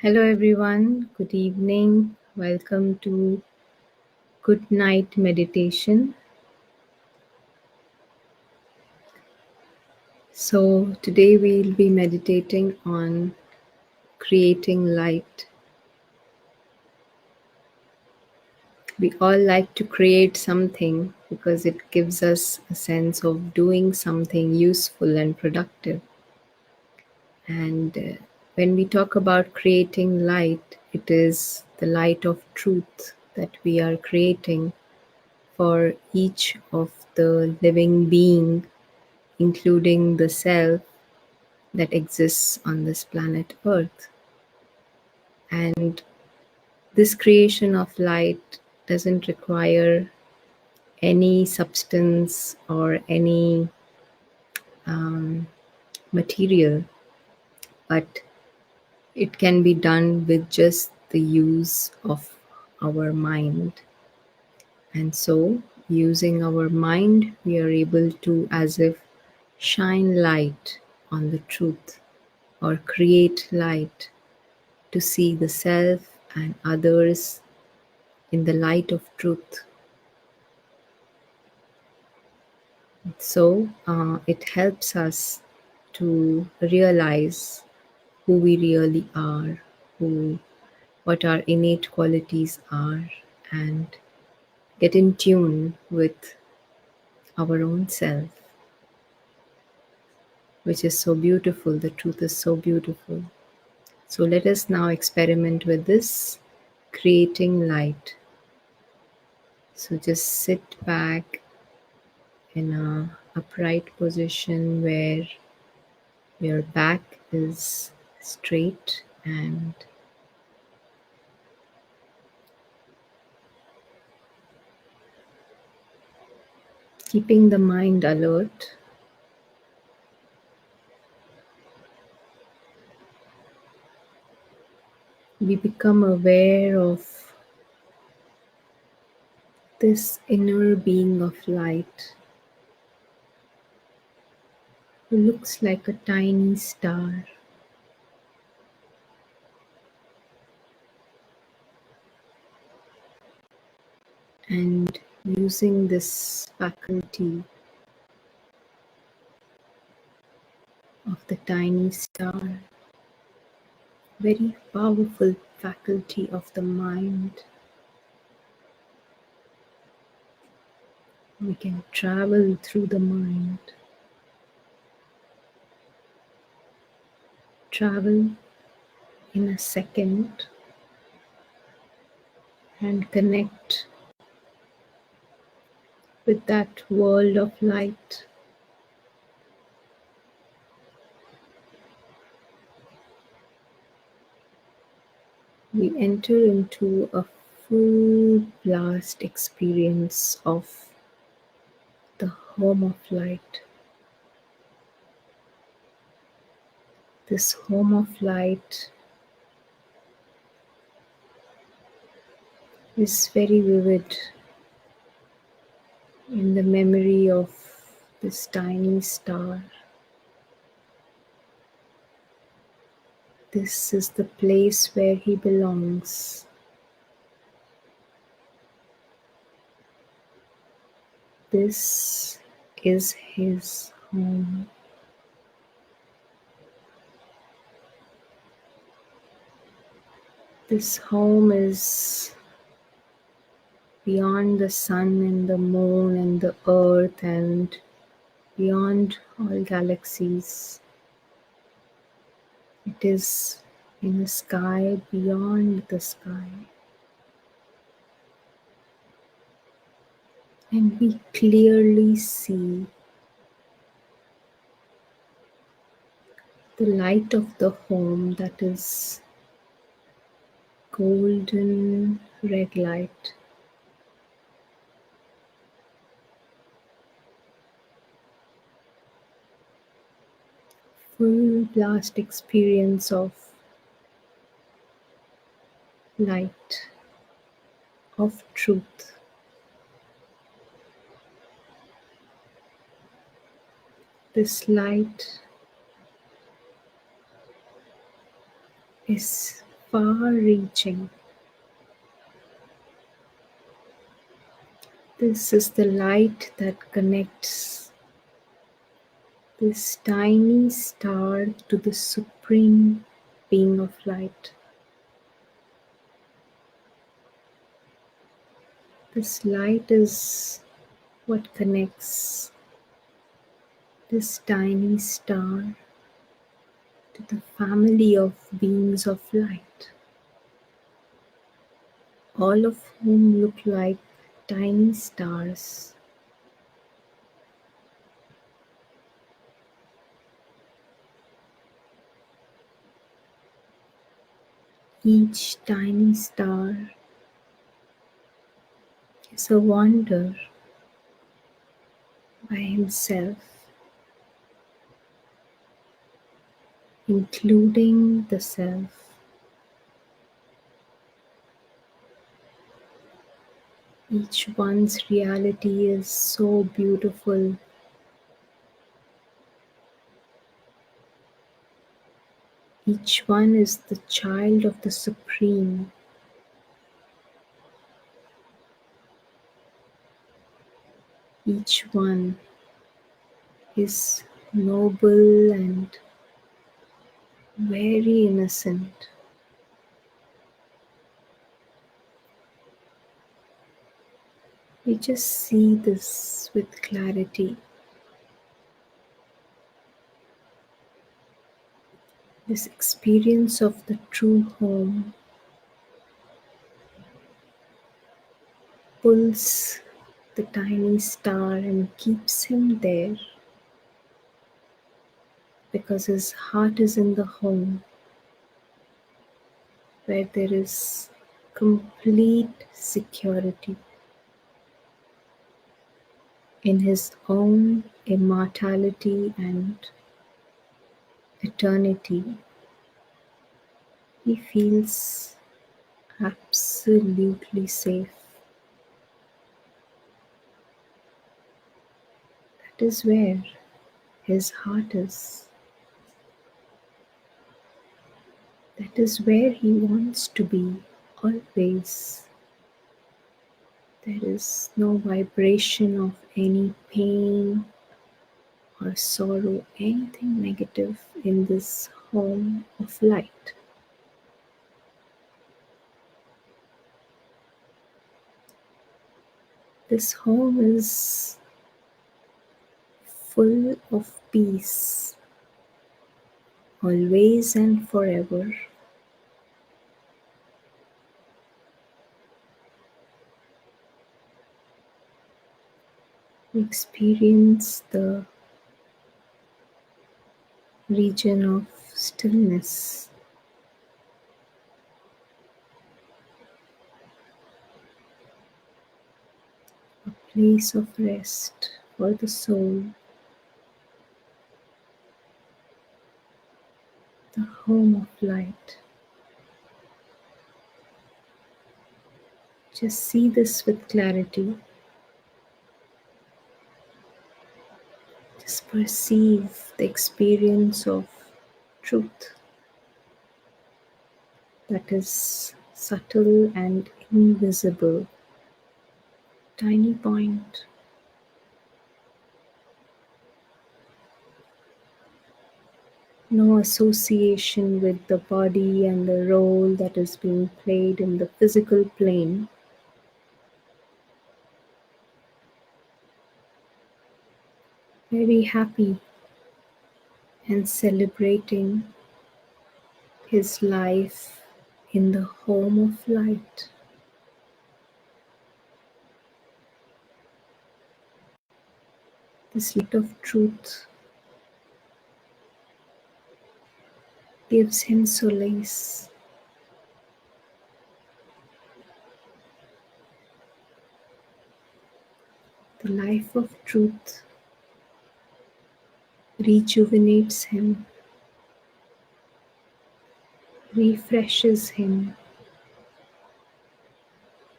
Hello, everyone. Good evening. Welcome to Good Night Meditation. So, today we'll be meditating on creating light. We all like to create something because it gives us a sense of doing something useful and productive. And when we talk about creating light, it is the light of truth that we are creating for each of the living being, including the self that exists on this planet Earth. And this creation of light doesn't require any substance or any um, material, but it can be done with just the use of our mind. And so, using our mind, we are able to, as if, shine light on the truth or create light to see the self and others in the light of truth. So it helps us to realize who we really are, what our innate qualities are, and get in tune with our own self, which is so beautiful. The truth is so beautiful. So let us now experiment with this, creating light. So just sit back in a upright position where your back is straight and keeping the mind alert. We become aware of this inner being of light who looks like a tiny star. And using this faculty of the tiny star, very powerful faculty of the mind, we can travel through the mind, travel in a second, and connect with that world of light. We enter into a full blast experience of the home of light. This home of light is very vivid in the memory of this tiny star. This is the place where he belongs. This is his home. This home is beyond the sun and the moon and the earth and beyond all galaxies. It is in a sky beyond the sky. And we clearly see the light of the home, that is golden red light. Full blast experience of light, of truth. This light is far reaching. This is the light that connects this tiny star to the supreme being of light. This light is what connects this tiny star to the family of beings of light, all of whom look like tiny stars. Each tiny star is a wonder by himself, including the self. Each one's reality is so beautiful. Each one is the child of the Supreme. Each one is noble and very innocent. We just see this with clarity. This experience of the true home pulls the tiny star and keeps him there because his heart is in the home where there is complete security in his own immortality and eternity. He feels absolutely safe. That is where his heart is. That is where he wants to be always. There is no vibration of any pain or sorrow, anything negative in this home of light. This home is full of peace, always and forever. We experience the region of stillness, a place of rest for the soul, the home of light. Just see this with clarity. Just perceive the experience of truth that is subtle and invisible. Tiny point. No association with the body and the role that is being played in the physical plane. Very happy and celebrating his life in the home of light. This light of truth gives him solace. The life of truth rejuvenates him, refreshes him,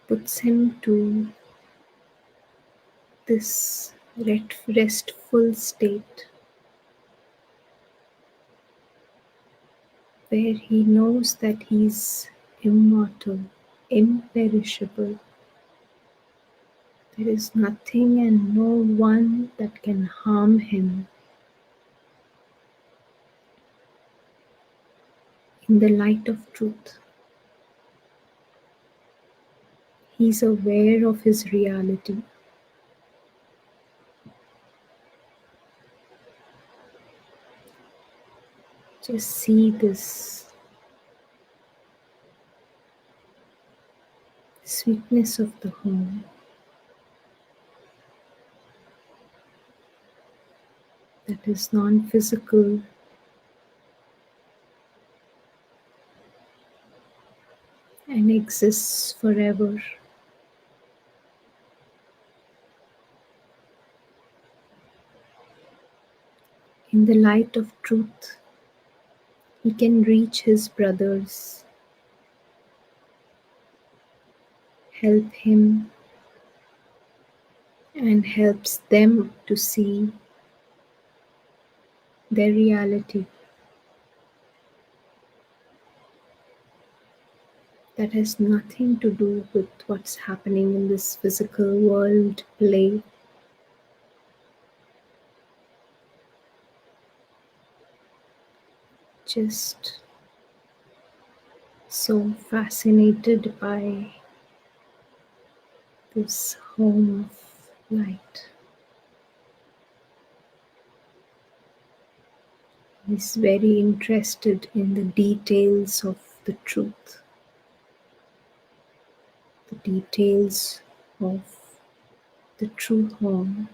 puts him to this restful state where he knows that he's immortal, imperishable. There is nothing and no one that can harm him. In the light of truth, he's aware of his reality. Just see this sweetness of the home that is non-physical and exists forever. In the light of truth, he can reach his brothers, help him, and helps them to see their reality that has nothing to do with what's happening in this physical world play. Just so fascinated by this home of light. He's very interested in the details of the truth, the details of the true home.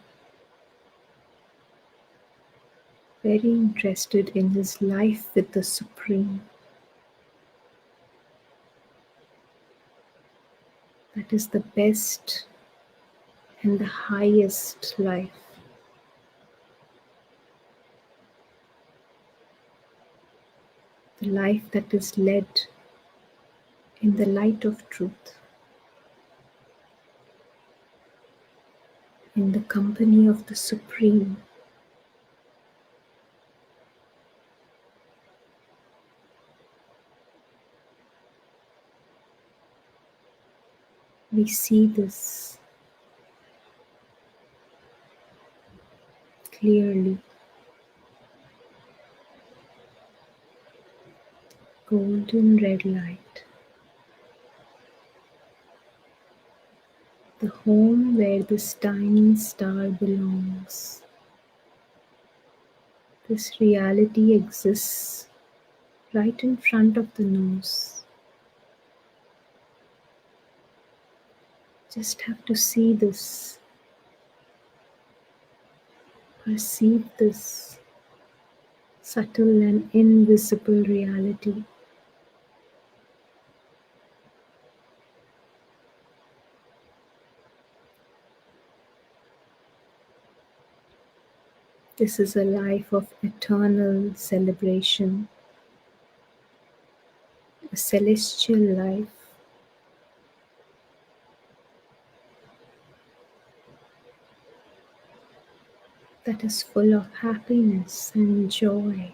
Very interested in his life with the Supreme. That is the best and the highest life. The life that is led in the light of truth, in the company of the Supreme. We see this clearly. Golden red light. The home where this tiny star belongs. This reality exists right in front of the nose. Just have to see this, perceive this subtle and invisible reality. This is a life of eternal celebration, a celestial life. That is full of happiness and joy.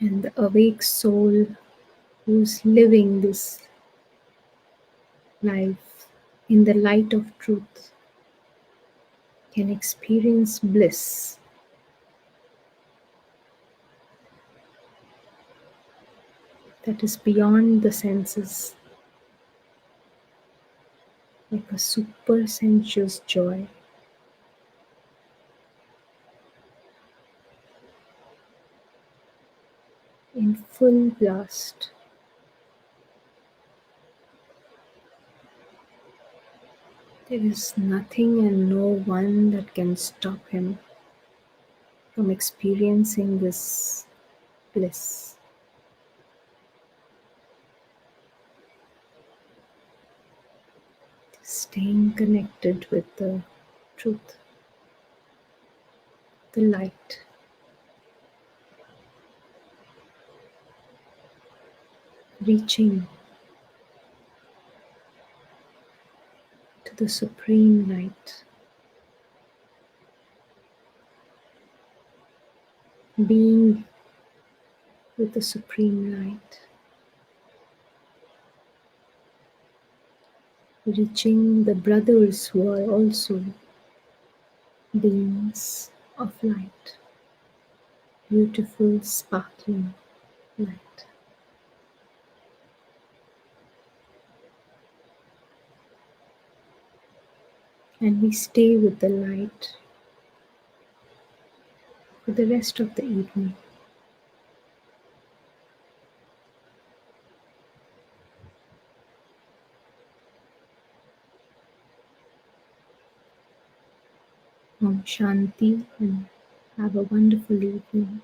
And the awake soul who's living this life in the light of truth can experience bliss that is beyond the senses, like a super sensuous joy. In full blast. There is nothing and no one that can stop him from experiencing this bliss. Staying connected with the truth, the light. Reaching to the supreme light. being with the Supreme Light, reaching the brothers who are also beings of light, beautiful, sparkling light. And we stay with the light for the rest of the evening. Om Shanti, and have a wonderful evening.